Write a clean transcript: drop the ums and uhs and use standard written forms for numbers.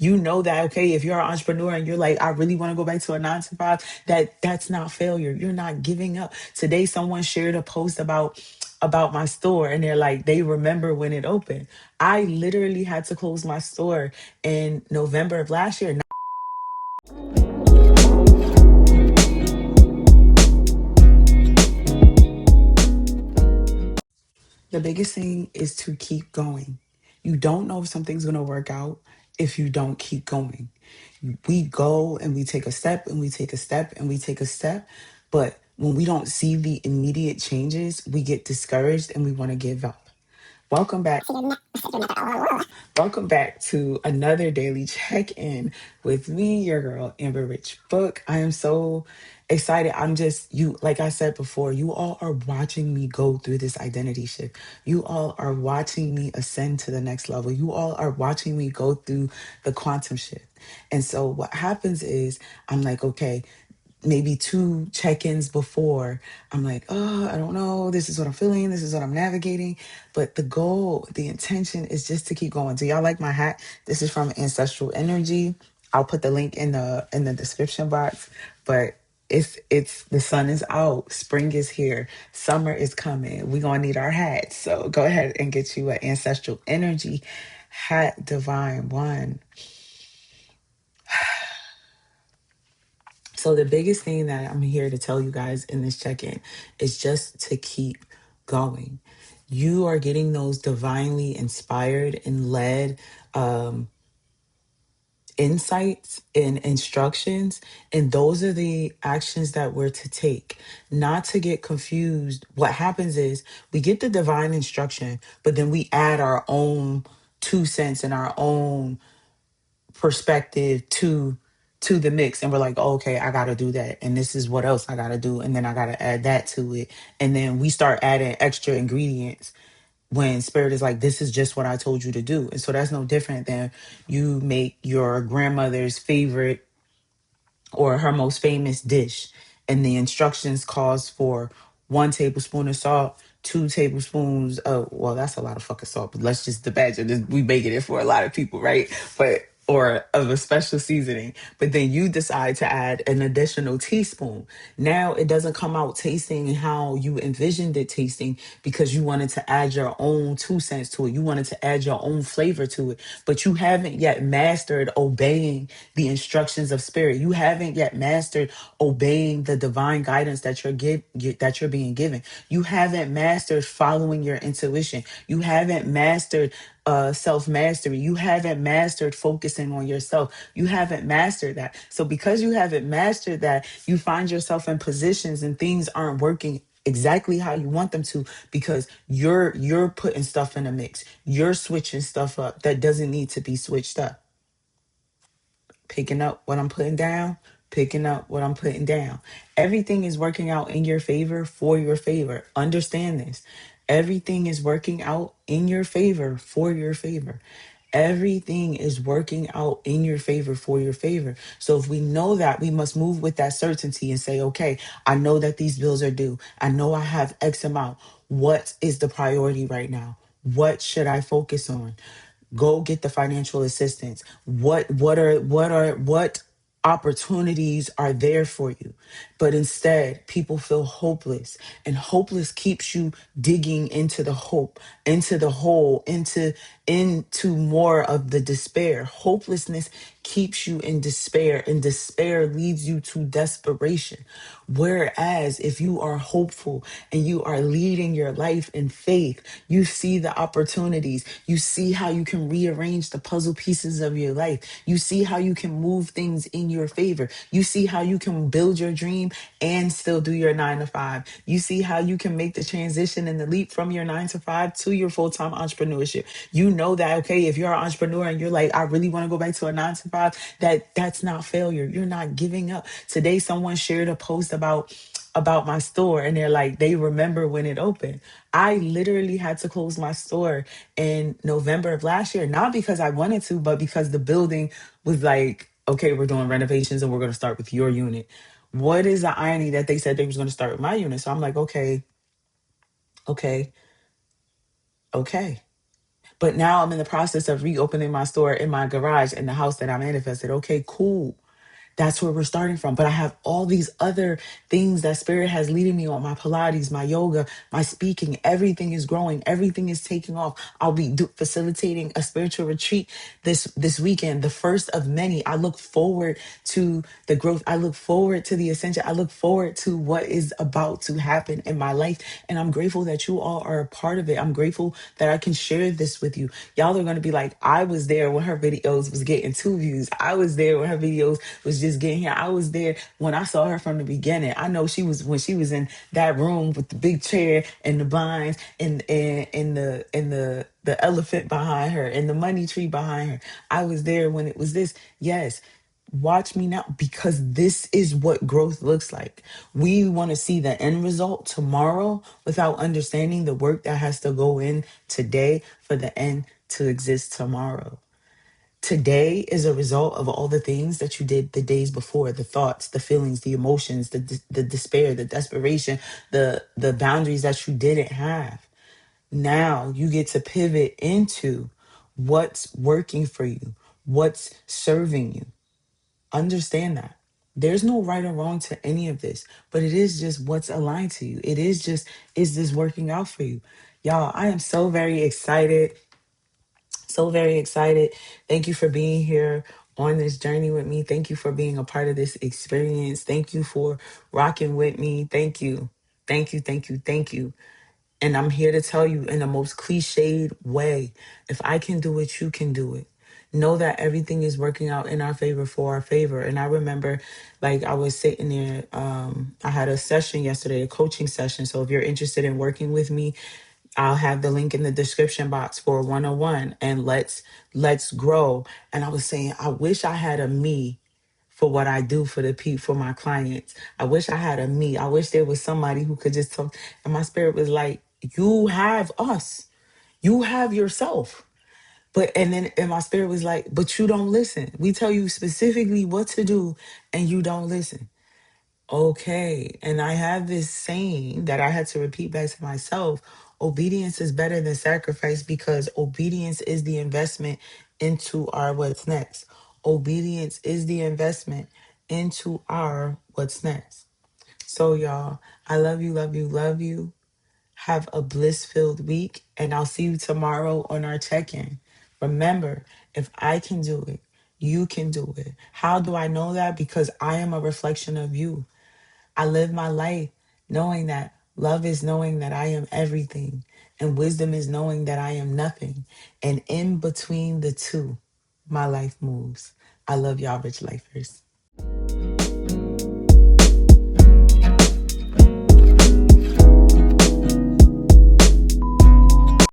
You know that, okay, if you're an entrepreneur and you're like, I really want to go back to a 9 to 5, that's not failure. You're not giving up. Today, someone shared a post about my store, and they're like, they remember when it opened. I literally had to close my store in November of last year. The biggest thing is to keep going. You don't know if something's going to work out if you don't keep going. We go and we take a step and we take a step and we take a step. But when we don't see the immediate changes, we get discouraged and we want to give up. Welcome back. Welcome back to another daily check-in with me, your girl, Amber Rich Book. I am so excited. I'm just, you, like I said before, you all are watching me go through this identity shift. You all are watching me ascend to the next level. You all are watching me go through the quantum shift. And so what happens is I'm like, okay, maybe two check-ins before, I'm like, oh, I don't know, this is what I'm feeling, this is what I'm navigating. But the goal, the intention is just to keep going. Do y'all like my hat? This is from Ancestral Energy. I'll put the link in the description box. But it's the sun is out, spring is here, summer is coming, we're gonna need our hats. So go ahead and get you an Ancestral Energy hat, Divine One. So the biggest thing that I'm here to tell you guys in this check-in is just to keep going. You are getting those divinely inspired and led insights and instructions, and those are the actions that we're to take. Not to get confused. What happens is we get the divine instruction, but then we add our own 2 cents and our own perspective to the mix, and we're like, oh, okay, I gotta do that, and this is what else I gotta do, and then I gotta add that to it, and then we start adding extra ingredients when spirit is like, this is just what I told you to do. And so that's no different than you make your grandmother's favorite or her most famous dish, and the instructions calls for 1 tablespoon of salt, 2 tablespoons of, well, that's a lot of fucking salt, but let's just imagine this, we making it for a lot of people, right? But or of a special seasoning, but then you decide to add an additional teaspoon. Now it doesn't come out tasting how you envisioned it tasting, because you wanted to add your own 2 cents to it. You wanted to add your own flavor to it, but you haven't yet mastered obeying the instructions of spirit. You haven't yet mastered obeying the divine guidance that that you're being given. You haven't mastered following your intuition. You haven't mastered self mastery. You haven't mastered focusing on yourself. You haven't mastered that. So because you haven't mastered that, you find yourself in positions and things aren't working exactly how you want them to, because you're putting stuff in a mix. You're switching stuff up that doesn't need to be switched up. Picking up what I'm putting down, picking up what I'm putting down. Everything is working out in your favor, for your favor. Understand this. Everything is working out in your favor, for your favor. Everything is working out in your favor, for your favor. So if we know that, we must move with that certainty and say, okay, I know that these bills are due. I know I have X amount. What is the priority right now? What should I focus on? Go get the financial assistance. What opportunities are there for you? But instead, people feel hopeless, and hopeless keeps you digging into the hope, into the hole, into more of the despair. Hopelessness keeps you in despair, and despair leads you to desperation. Whereas if you are hopeful and you are leading your life in faith, you see the opportunities. You see how you can rearrange the puzzle pieces of your life. You see how you can move things in your favor. You see how you can build your dream and still do your 9 to 5. You see how you can make the transition and the leap from your 9 to 5 to your full-time entrepreneurship. You know that, okay, if you're an entrepreneur and you're like, I really want to go back to a 9 to 5, that's not failure. You're not giving up. Today, someone shared a post about my store, and they're like, they remember when it opened. I literally had to close my store in November of last year, not because I wanted to, but because the building was like, okay, we're doing renovations and we're going to start with your unit. What is the irony that they said they was going to start with my unit? So I'm like, okay, okay, okay. But now I'm in the process of reopening my store in my garage in the house that I manifested. Okay, cool. That's where we're starting from. But I have all these other things that spirit has leading me on: my Pilates, my yoga, my speaking. Everything is growing. Everything is taking off. I'll be facilitating a spiritual retreat this weekend, the first of many. I look forward to the growth. I look forward to the ascension. I look forward to what is about to happen in my life. And I'm grateful that you all are a part of it. I'm grateful that I can share this with you. Y'all are going to be like, I was there when her videos was getting 2 views. I was there when her videos was just getting here. I was there when I saw her from the beginning. I know she was when she was in that room with the big chair and the blinds and the elephant behind her and the money tree behind her. I was there when it was this. Yes. Watch me now, because this is what growth looks like. We want to see the end result tomorrow without understanding the work that has to go in today for the end to exist tomorrow. Today is a result of all the things that you did the days before: the thoughts, the feelings, the emotions, the despair, the desperation, the boundaries that you didn't have. Now you get to pivot into what's working for you, what's serving you. Understand that. There's no right or wrong to any of this, but it is just what's aligned to you. It is just, is this working out for you? Y'all, I am so very excited. So very excited. Thank you for being here on this journey with me. Thank you for being a part of this experience. Thank you for rocking with me. Thank you. Thank you. Thank you. Thank you. And I'm here to tell you in the most cliched way: if I can do it, you can do it. Know that everything is working out in our favor, for our favor. And I remember, like, I was sitting there, I had a session yesterday, a coaching session. So if you're interested in working with me, I'll have the link in the description box for a 101, and let's grow. And I was saying, I wish I had a me for what I do for the people, for my clients. I wish I had a me. I wish there was somebody who could just talk. And my spirit was like, you have us. You have yourself. And my spirit was like, but you don't listen. We tell you specifically what to do and you don't listen. Okay. And I have this saying that I had to repeat back to myself: obedience is better than sacrifice, because obedience is the investment into our what's next. Obedience is the investment into our what's next. So, y'all, I love you, love you, love you. Have a bliss filled week, and I'll see you tomorrow on our check in. Remember, if I can do it, you can do it. How do I know that? Because I am a reflection of you. I live my life knowing that love is knowing that I am everything, and wisdom is knowing that I am nothing. And in between the two, my life moves. I love y'all, rich lifers.